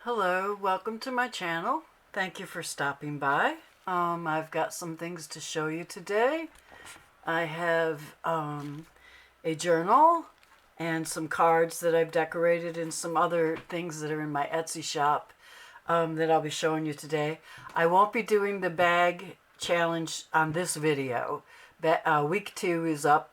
Hello, welcome to my channel. Thank you for stopping by. I've got some things to show you today. I have a journal and some cards that I've decorated and some other things that are in my Etsy shop that I'll be showing you today. I won't be doing the bag challenge on this video. Week 2 is up,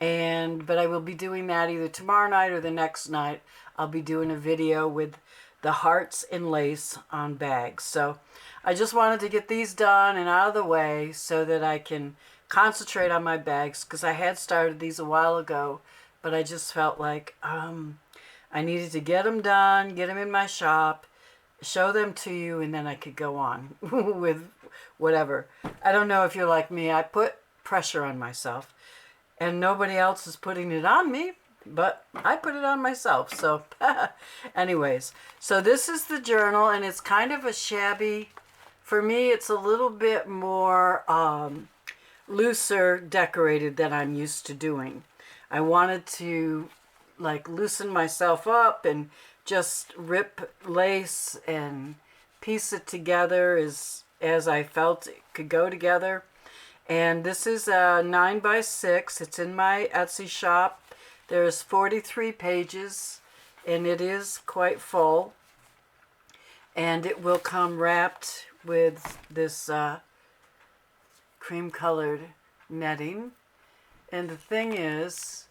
but I will be doing that either tomorrow night or the next night. I'll be doing a video with the hearts and lace on bags. So I just wanted to get these done and out of the way so that I can concentrate on my bags, because I had started these a while ago, but I just felt like I needed to get them done, get them in my shop, show them to you, and then I could go on with whatever. I don't know if you're like me. I put pressure on myself and nobody else is putting it on me, but I put it on myself. So anyways, so this is the journal, and it's kind of a shabby, for me it's a little bit more looser decorated than I'm used to doing. I wanted to like loosen myself up and just rip lace and piece it together as I felt it could go together. And this is a 9x6. It's in my Etsy shop. There's 43 pages, and it is quite full. And it will come wrapped with this cream-colored netting. And the thing is,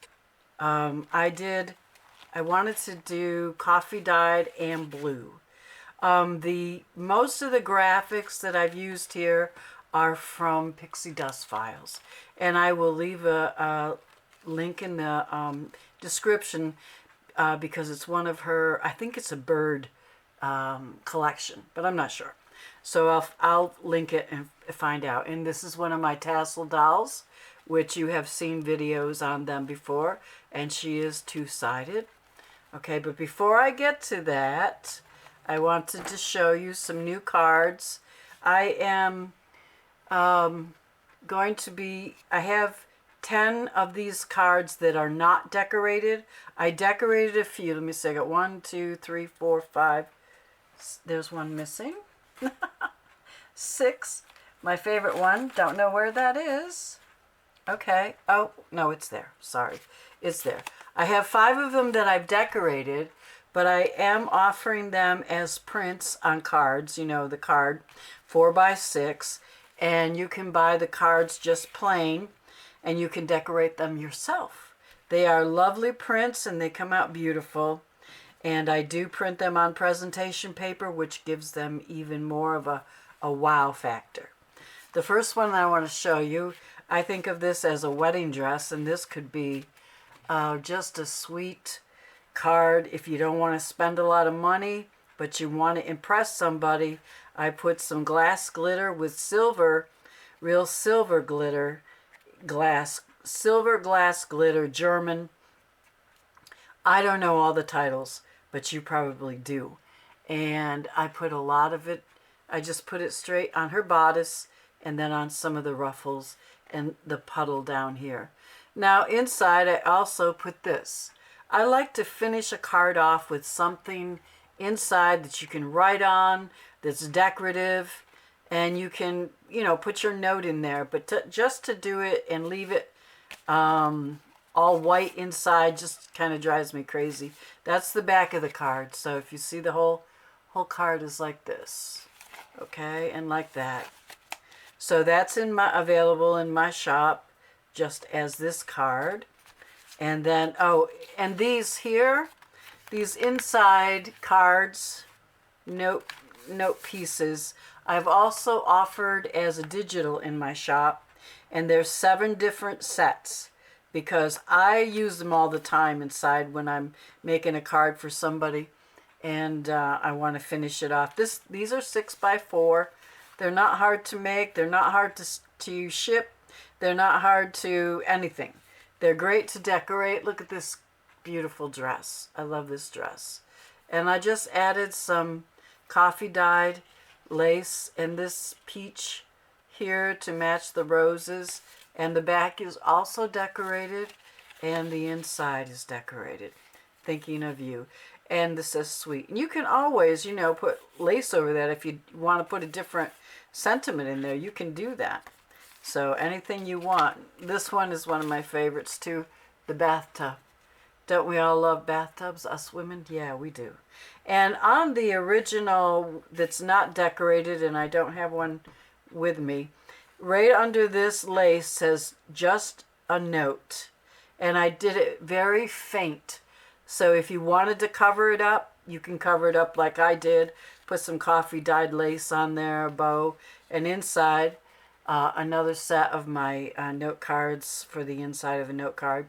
I wanted to do coffee dyed and blue. Most of the graphics that I've used here are from Pixie Dust Files, and I will leave a link in the description because it's one of her, I think it's a bird collection, but I'm not sure. So I'll link it and find out. And this is one of my tassel dolls, which you have seen videos on them before, and she is two-sided. Okay, but before I get to that, I wanted to show you some new cards. I am I have 10 of these cards that are not decorated. I decorated a few. Let me see. I got 1, 2, 3, 4, 5. There's one missing. 6. My favorite one. Don't know where that is. Okay. Oh, no, it's there. Sorry. It's there. I have 5 of them that I've decorated, but I am offering them as prints on cards. You know, the card 4x6. And you can buy the cards just plain, and you can decorate them yourself. They are lovely prints, and they come out beautiful. And I do print them on presentation paper, which gives them even more of a wow factor. The first one I want to show you, I think of this as a wedding dress, and this could be just a sweet card if you don't want to spend a lot of money, but you want to impress somebody. I put some glass glitter with silver, real silver glitter, silver glass glitter, German. I don't know all the titles, but you probably do. And I put a lot of it, I just put it straight on her bodice and then on some of the ruffles and the puddle down here. Now inside I also put this. I like to finish a card off with something inside that you can write on, that's decorative, and you can, you know, put your note in there. But just to do it and leave it all white inside just kind of drives me crazy. That's the back of the card. So if you see, the whole card is like this, okay, and like that. So that's available in my shop just as this card. And then, oh, and these here, these inside cards, note pieces, I've also offered as a digital in my shop, and there's 7 different sets because I use them all the time inside when I'm making a card for somebody and I want to finish it off. These are 6x4. They're not hard to make. They're not hard to ship. They're not hard to anything. They're great to decorate. Look at this beautiful dress. I love this dress. And I just added some coffee dyed lace and this peach here to match the roses. And the back is also decorated and the inside is decorated. Thinking of you. And this says sweet. And you can always, you know, put lace over that if you want to put a different sentiment in there. You can do that. So anything you want. This one is one of my favorites too, the bathtub. Don't we all love bathtubs, us women? Yeah, we do. And on the original that's not decorated, and I don't have one with me, right under this lace says just a note. And I did it very faint. So if you wanted to cover it up, you can cover it up like I did. Put some coffee dyed lace on there, a bow, and inside another set of my note cards for the inside of a note card.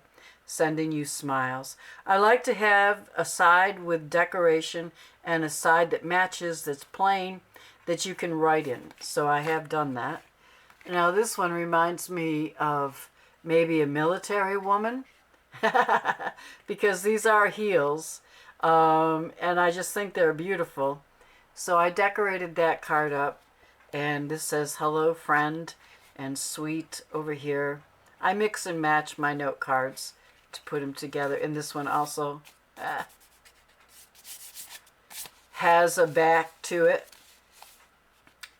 Sending you smiles. I like to have a side with decoration and a side that matches, that's plain, that you can write in. So I have done that. Now this one reminds me of maybe a military woman because these are heels, and I just think they're beautiful. So I decorated that card up, and this says hello friend and sweet over here. I mix and match my note cards to put them together. And this one also has a back to it.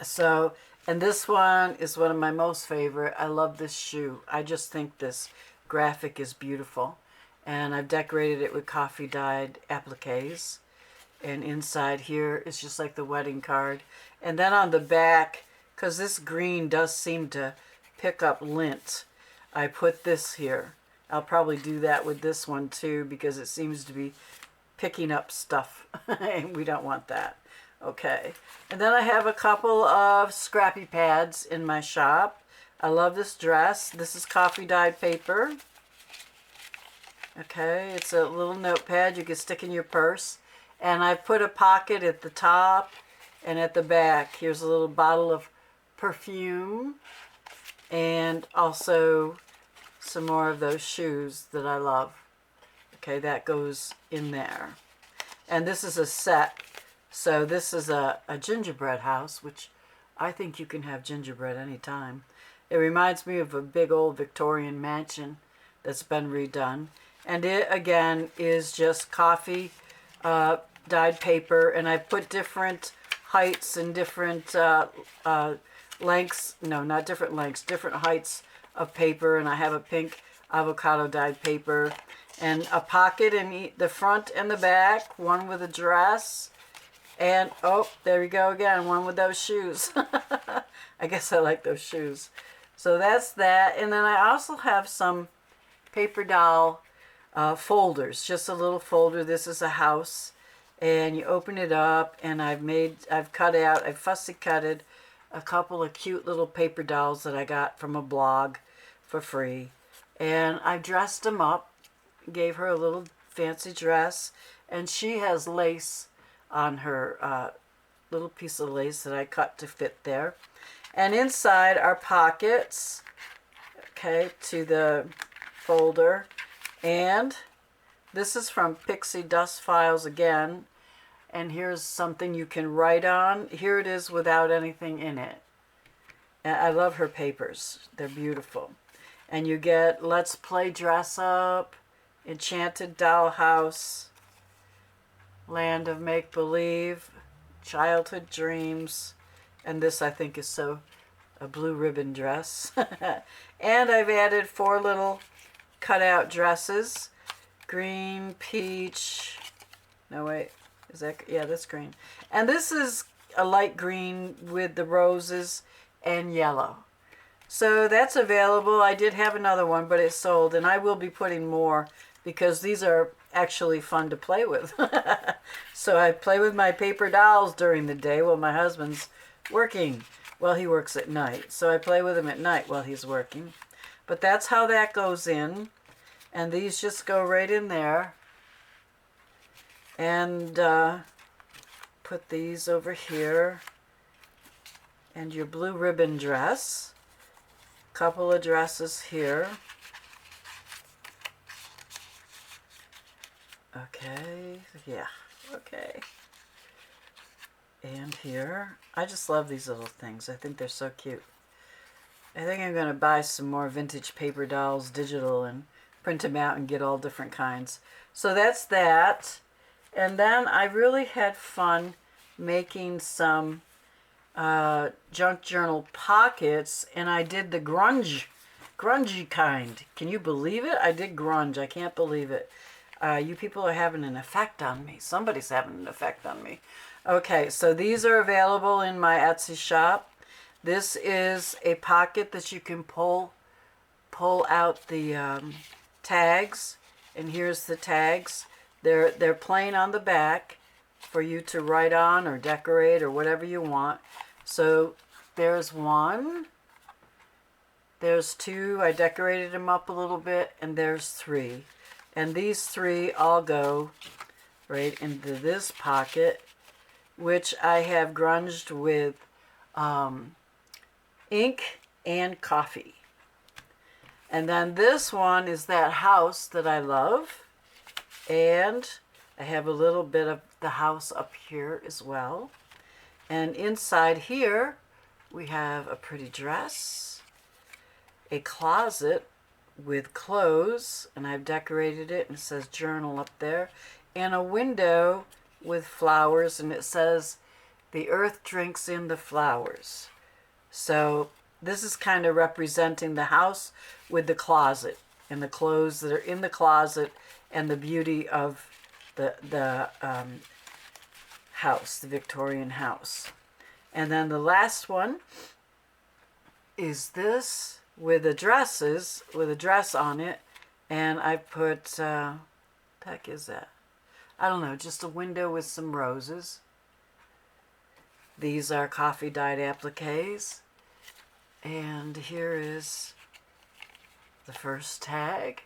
So, and this one is one of my most favorite. I love this shoe. I just think this graphic is beautiful. And I've decorated it with coffee dyed appliques. And inside here is just like the wedding card. And then on the back, because this green does seem to pick up lint, I put this here. I'll probably do that with this one too because it seems to be picking up stuff and we don't want that. Okay. And then I have a couple of Scrappy pads in my shop. I love this dress. This is coffee dyed paper. Okay. It's a little notepad you can stick in your purse. And I put a pocket at the top and at the back. Here's a little bottle of perfume and also some more of those shoes that I love. Okay, that goes in there. And this is a set. So this is a gingerbread house, which I think you can have gingerbread anytime. It reminds me of a big old Victorian mansion that's been redone. And it, again, is just coffee dyed paper. And I put different heights and different lengths. No, not different lengths, different heights of paper, and I have a pink avocado dyed paper and a pocket in the front and the back, one with a dress, and oh, there we go again, one with those shoes. I guess I like those shoes. So that's that. And then I also have some paper doll folders, just a little folder. This is a house, and you open it up, and I've fussy cutted a couple of cute little paper dolls that I got from a blog for free. And I dressed them up, gave her a little fancy dress, and she has lace on her little piece of lace that I cut to fit there. And inside are pockets, okay, to the folder. And this is from Pixie Dust Files again. And here's something you can write on. Here it is without anything in it. And I love her papers. They're beautiful. And you get Let's Play Dress Up, Enchanted Dollhouse, Land of Make Believe, Childhood Dreams. And this I think is a blue ribbon dress. And I've added 4 little cutout dresses. Green, peach. No, wait. Is that, yeah, that's green. And this is a light green with the roses and yellow. So that's available. I did have another one, but it's sold, and I will be putting more because these are actually fun to play with. So I play with my paper dolls during the day while my husband's working. Well, he works at night, so I play with him at night while he's working. But that's how that goes in, and these just go right in there. And put these over here. And your blue ribbon dress. Couple of dresses here. Okay, yeah, okay. And here. I just love these little things. I think they're so cute. I think I'm going to buy some more vintage paper dolls, digital, and print them out and get all different kinds. So that's that. And then I really had fun making some junk journal pockets, and I did the grungy kind. Can you believe it? I did grunge. I can't believe it. You people are having an effect on me. Somebody's having an effect on me. Okay, so these are available in my Etsy shop. This is a pocket that you can pull out the tags, and here's the tags. They're plain on the back for you to write on or decorate or whatever you want. So there's one, there's two, I decorated them up a little bit, and there's three. And these three all go right into this pocket, which I have grunged with ink and coffee. And then this one is that house that I love. And I have a little bit of the house up here as well. And inside here, we have a pretty dress, a closet with clothes, and I've decorated it, and it says journal up there, and a window with flowers, and it says, the earth drinks in the flowers. So this is kind of representing the house with the closet, and the clothes that are in the closet, and the beauty of the house, the Victorian house. And then the last one is this with the dresses, with a dress on it, and I put, the heck is that? I don't know, just a window with some roses. These are coffee dyed appliques. And here is the first tag,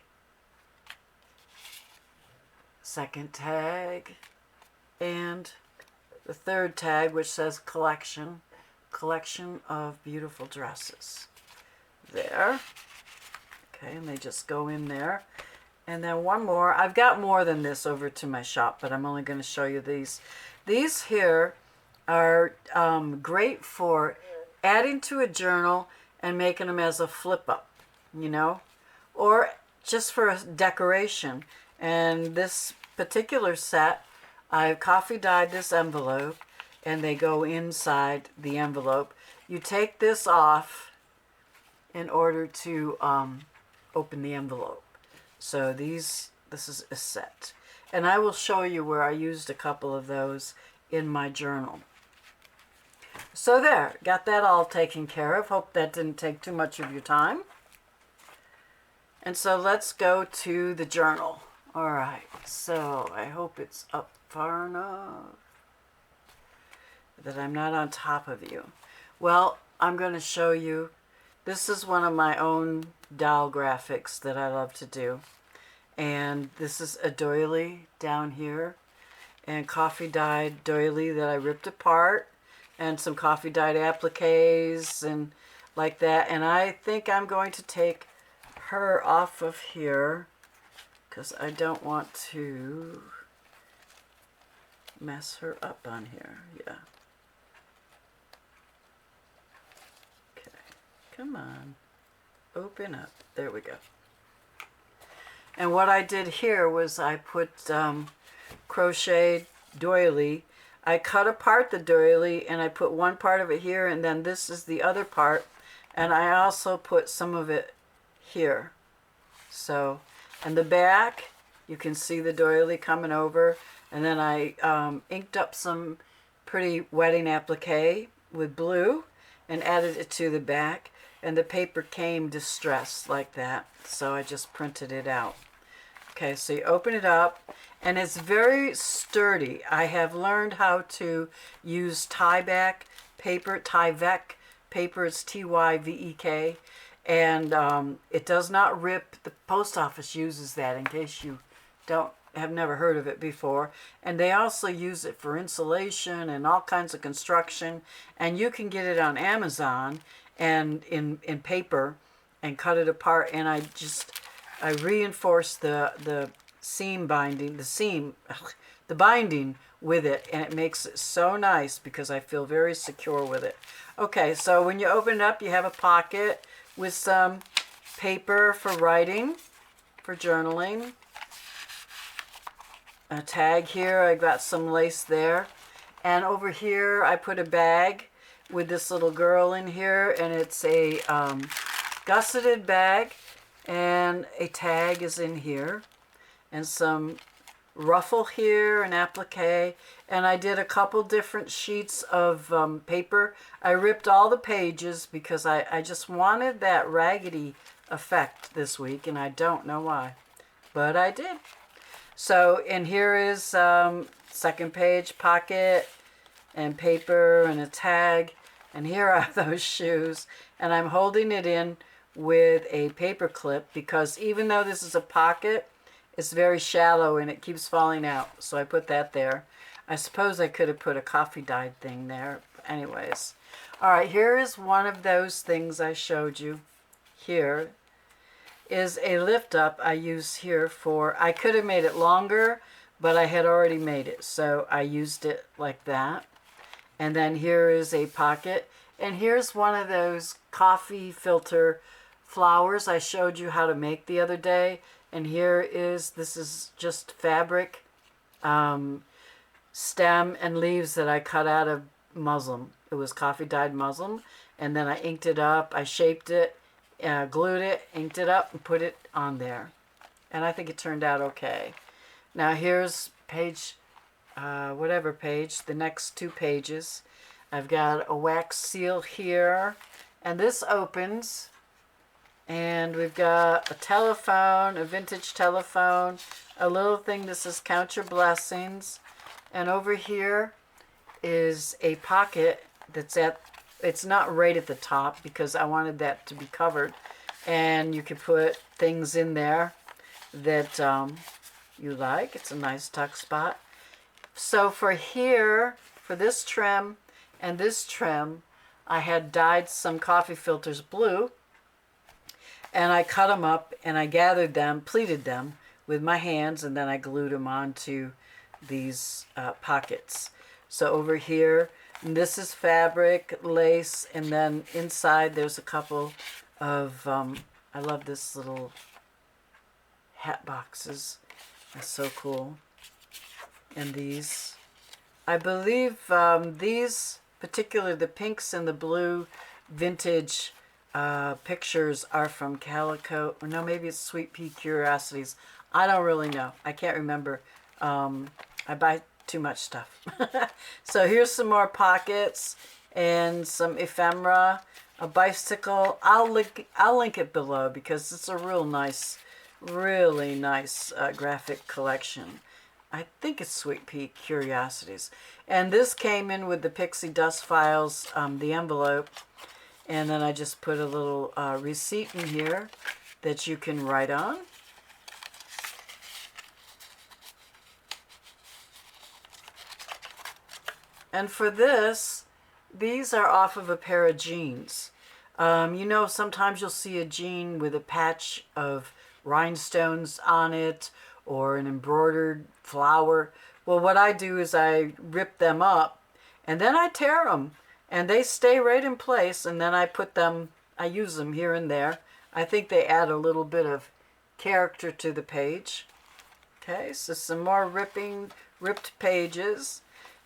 second tag, and the third tag, which says collection of beautiful dresses. There. Okay, and they just go in there. And then one more. I've got more than this over to my shop, but I'm only going to show you these. These here are great for adding to a journal and making them as a flip up, you know, or just for a decoration. And this particular set, I've coffee dyed this envelope, and they go inside the envelope. You take this off in order to open the envelope. So this is a set. And I will show you where I used a couple of those in my journal. So there, got that all taken care of. Hope that didn't take too much of your time. And so let's go to the journal. All right, so I hope it's up far enough that I'm not on top of you. Well, I'm going to show you. This is one of my own doll graphics that I love to do. And this is a doily down here, and coffee dyed doily that I ripped apart, and some coffee dyed appliques and like that. And I think I'm going to take her off of here because I don't want to mess her up on here. Yeah. Okay. Come on. Open up. There we go. And what I did here was I put crocheted doily. I cut apart the doily and I put one part of it here, and then this is the other part. And I also put some of it here. So, and the back, you can see the doily coming over. And then I inked up some pretty wedding applique with blue and added it to the back. And the paper came distressed like that. So I just printed it out. Okay, so you open it up, and it's very sturdy. I have learned how to use Tyvek paper. It's Tyvek, and it does not rip. The post office uses that, in case you have never heard of it before. And they also use it for insulation and all kinds of construction. And you can get it on Amazon and in paper and cut it apart. And I reinforce the seam binding, the binding with it, and it makes it so nice because I feel very secure with it. Okay, so when you open it up, you have a pocket with some paper for writing, for journaling. a tag here. I got some lace there. And over here I put a bag with this little girl in here, and it's a gusseted bag, and a tag is in here, and some ruffle here, an applique, and I did a couple different sheets of paper. I ripped all the pages because I just wanted that raggedy effect this week, and I don't know why, but I did. So, and here is second page, pocket and paper and a tag, and here are those shoes, and I'm holding it in with a paper clip because even though this is a pocket, it's very shallow and it keeps falling out, so I put that there. I suppose I could have put a coffee dyed thing there. Anyways, all right, here is one of those things I showed you. Here is a lift up I use here for, I could have made it longer, but I had already made it, so I used it like that. And then here is a pocket, and here's one of those coffee filter flowers I showed you how to make the other day. And here is, this is just fabric, stem and leaves that I cut out of muslin. It was coffee dyed muslin, and then I inked it up, I shaped it, glued it, inked it up, and put it on there. And I think it turned out okay. Now here's page, whatever page, the next 2 pages. I've got a wax seal here, and this opens, and we've got a telephone, a vintage telephone, a little thing that says count your blessings, and over here is a pocket that's at, it's not right at the top because I wanted that to be covered, and you can put things in there that you like. It's a nice tuck spot. So for here, for this trim and this trim, I had dyed some coffee filters blue, and I cut them up and I gathered them, pleated them with my hands, and then I glued them onto these pockets. So over here, and this is fabric, lace, and then inside there's a couple of, I love this little hat boxes. That's so cool. And these, I believe these, particularly the pinks and the blue vintage pictures are from Calico, or no, maybe it's Sweet Pea Curiosities. I don't really know. I can't remember. I buy too much stuff. So here's some more pockets and some ephemera, a bicycle. I'll link it below because it's a real nice, really nice graphic collection. I think it's Sweet Pea Curiosities. And this came in with the Pixie Dust Files, the envelope. And then I just put a little receipt in here that you can write on. And for this, these are off of a pair of jeans. You know, sometimes you'll see a jean with a patch of rhinestones on it or an embroidered flower. Well, what I do is I rip them up and then I tear them, and they stay right in place, and then I put them, I use them here and there. I think they add a little bit of character to the page. Okay, so some more ripped pages.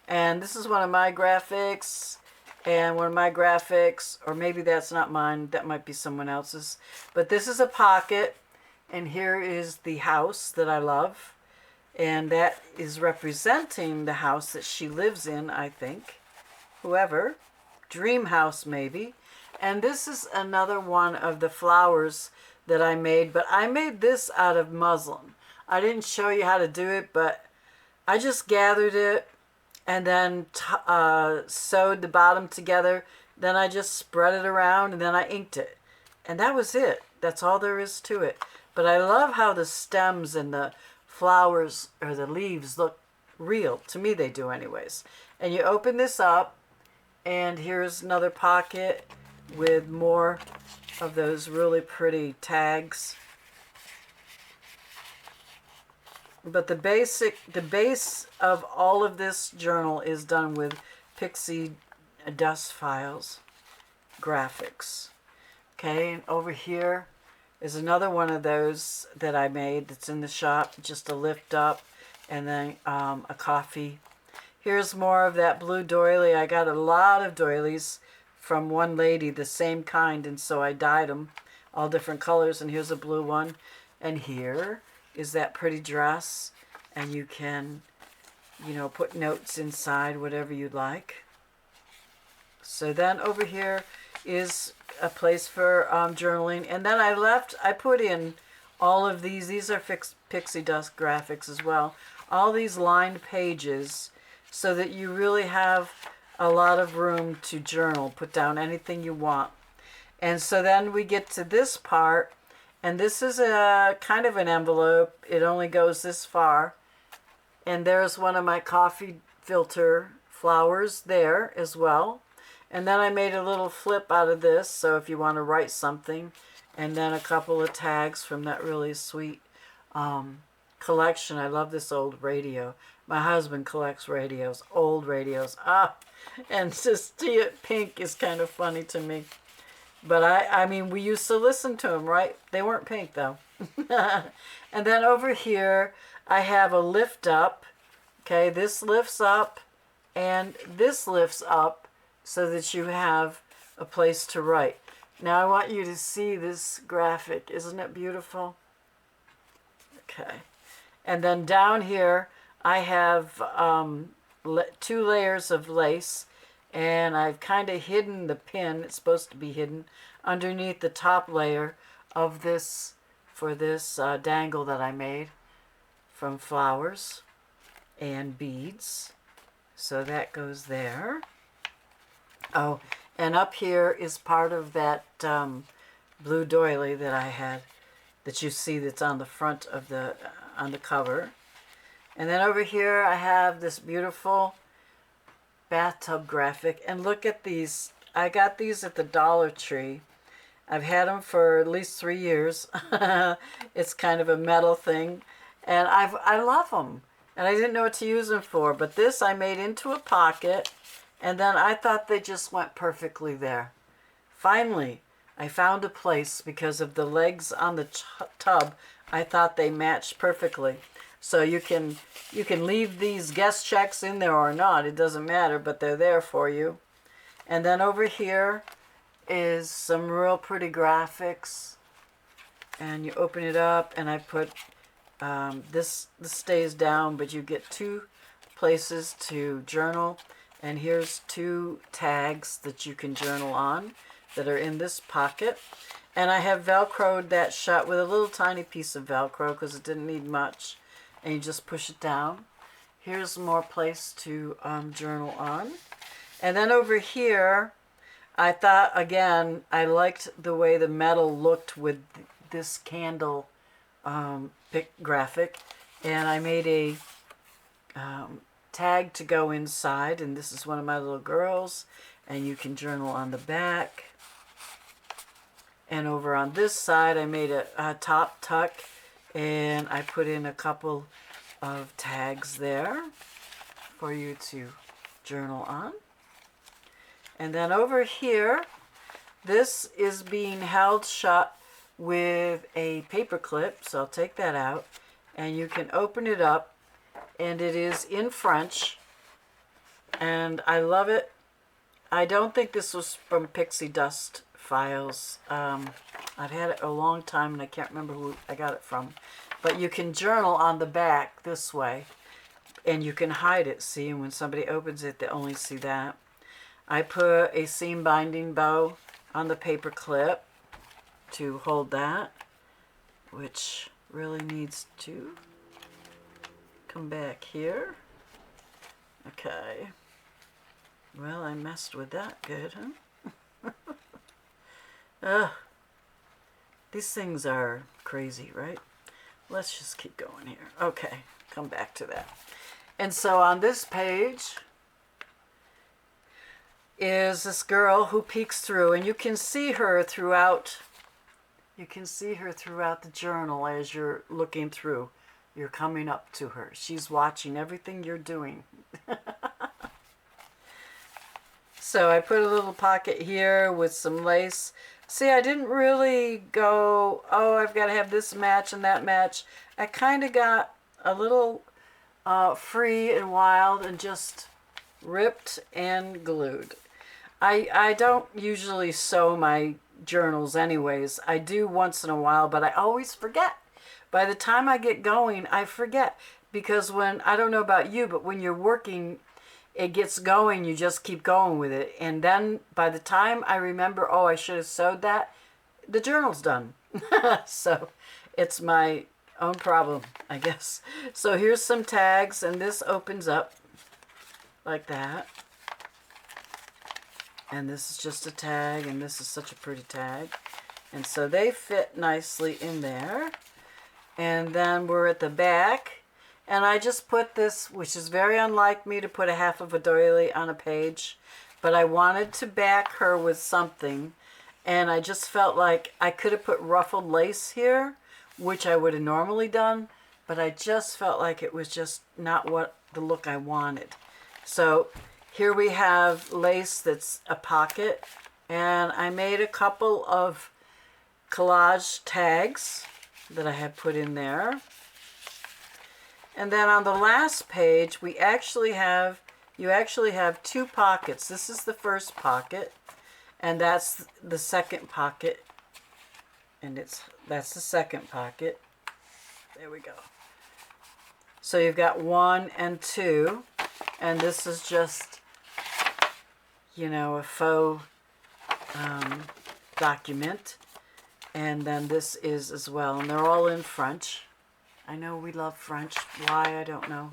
And this is one of my graphics, and one of my graphics, or maybe that's not mine, that might be someone else's. But this is a pocket, and here is the house that I love. And that is representing the house that she lives in, I think. Whoever. Dream house, maybe. And this is another one of the flowers that I made, but I made this out of muslin. I didn't show you how to do it, but I just gathered it and then sewed the bottom together. Then I just spread it around, and then I inked it. And that was it. That's all there is to it. But I love how the stems and the flowers or the leaves look real. To me, they do anyways. And you open this up, and here's another pocket with more of those really pretty tags. But the base of all of this journal is done with Pixie Dust Files graphics. Okay, and over here is another one of those that I made that's in the shop, just a lift up. and then a coffee. Here's more of that blue doily. I got a lot of doilies from one lady, the same kind, and so I dyed them all different colors, and here's a blue one. And here is that pretty dress, and you can, you know, put notes inside, whatever you'd like. So then over here is a place for journaling. And then I put in all of these are pixie dust graphics as well, all these lined pages so that you really have a lot of room to journal, put down anything you want. And so then we get to this part, and this is a kind of an envelope. It only goes this far. And there's one of my coffee filter flowers there as well. And then I made a little flip out of this, so if you want to write something, and then a couple of tags from that really sweet collection. I love this old radio. My husband collects radios, old radios. And to see it pink is kind of funny to me. But I mean, we used to listen to them, right? They weren't pink, though. And then over here, I have a lift up. Okay, this lifts up, and this lifts up so that you have a place to write. Now I want you to see this graphic. Isn't it beautiful? Okay. And then down here, I have 2 layers of lace, and I've kind of hidden the pin. It's supposed to be hidden underneath the top layer of this, for this dangle that I made from flowers and beads. So that goes there. Oh, and up here is part of that blue doily that I had, that you see that's on the front of the, on the cover. And then over here I have this beautiful bathtub graphic. And look at these. I got these at the Dollar Tree. I've had them for at least 3 years. It's kind of a metal thing. And I love them. And I didn't know what to use them for. But this I made into a pocket. And then I thought they just went perfectly there. Finally, I found a place because of the legs on the tub. I thought they matched perfectly. So you can leave these guest checks in there or not. It doesn't matter, but they're there for you. And then over here is some real pretty graphics. And you open it up, and I put, this stays down, but you get 2 places to journal. And here's 2 tags that you can journal on that are in this pocket. And I have Velcroed that shut with a little tiny piece of Velcro because it didn't need much. And you just push it down. Here's more place to journal on. And then over here, I thought, again, I liked the way the metal looked with this candle graphic. And I made a tag to go inside, and this is one of my little girls, and you can journal on the back. And over on this side I made a top tuck, and I put in a couple of tags there for you to journal on. And then over here, this is being held shut with a paper clip, so I'll take that out, and you can open it up. And it is in French, and I love it. I don't think this was from Pixie Dust Files. I've had it a long time, and I can't remember who I got it from. But you can journal on the back this way, and you can hide it, see, and when somebody opens it, they only see that. I put a seam binding bow on the paper clip to hold that, which really needs to come back here. Okay. Well, I messed with that good, huh? Ugh. These things are crazy, right? Let's just keep going here. Okay, come back to that. And so on this page is this girl who peeks through, and you can see her throughout. You can see her throughout the journal as you're looking through. You're coming up to her. She's watching everything you're doing. So I put a little pocket here with some lace. See, I didn't really go, oh, I've got to have this match and that match. I kind of got a little free and wild and just ripped and glued. I don't usually sew my journals anyways. I do once in a while, but I always forget. By the time I get going, I forget. Because when, I don't know about you, but when you're working, it gets going, you just keep going with it. And then by the time I remember, oh, I should have sewed that, the journal's done. So it's my own problem, I guess. So here's some tags, and this opens up like that. And this is just a tag, and this is such a pretty tag. And so they fit nicely in there. And then we're at the back, and I just put this, which is very unlike me to put a half of a doily on a page, but I wanted to back her with something, and I just felt like I could have put ruffled lace here, which I would have normally done, but I just felt like it was just not what the look I wanted. So here we have lace that's a pocket, and I made a couple of collage tags that I had put in there. And then on the last page, you actually have 2 pockets. This is the first pocket, and that's the second pocket, and that's the second pocket. There we go. So you've got 1 and 2, and this is just, you know, a faux document. And then this is as well, and they're all in French. I know we love French. Why, I don't know.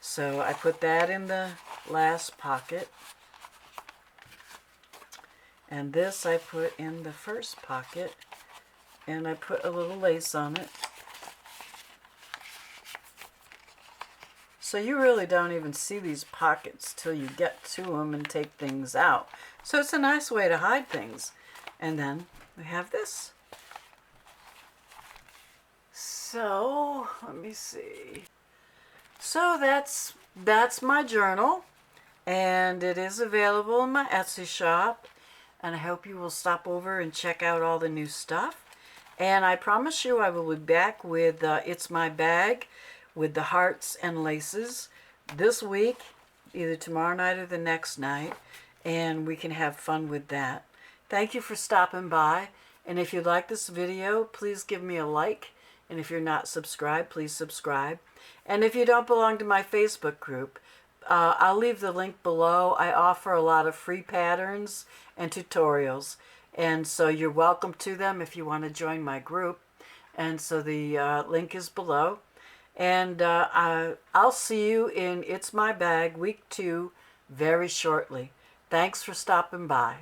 So I put that in the last pocket. And this I put in the first pocket. And I put a little lace on it. So you really don't even see these pockets till you get to them and take things out. So it's a nice way to hide things. And then we have this. So let me see. So that's my journal, and it is available in my Etsy shop, and I hope you will stop over and check out all the new stuff. And I promise you I will be back with It's My Bag with the hearts and laces this week, either tomorrow night or the next night, and we can have fun with that. Thank you for stopping by, and if you like this video, please give me a like, and if you're not subscribed, please subscribe. And if you don't belong to my Facebook group, I'll leave the link below. I offer a lot of free patterns and tutorials, and so you're welcome to them if you want to join my group. And so the link is below. And I'll see you in It's My Bag Week 2 very shortly. Thanks for stopping by.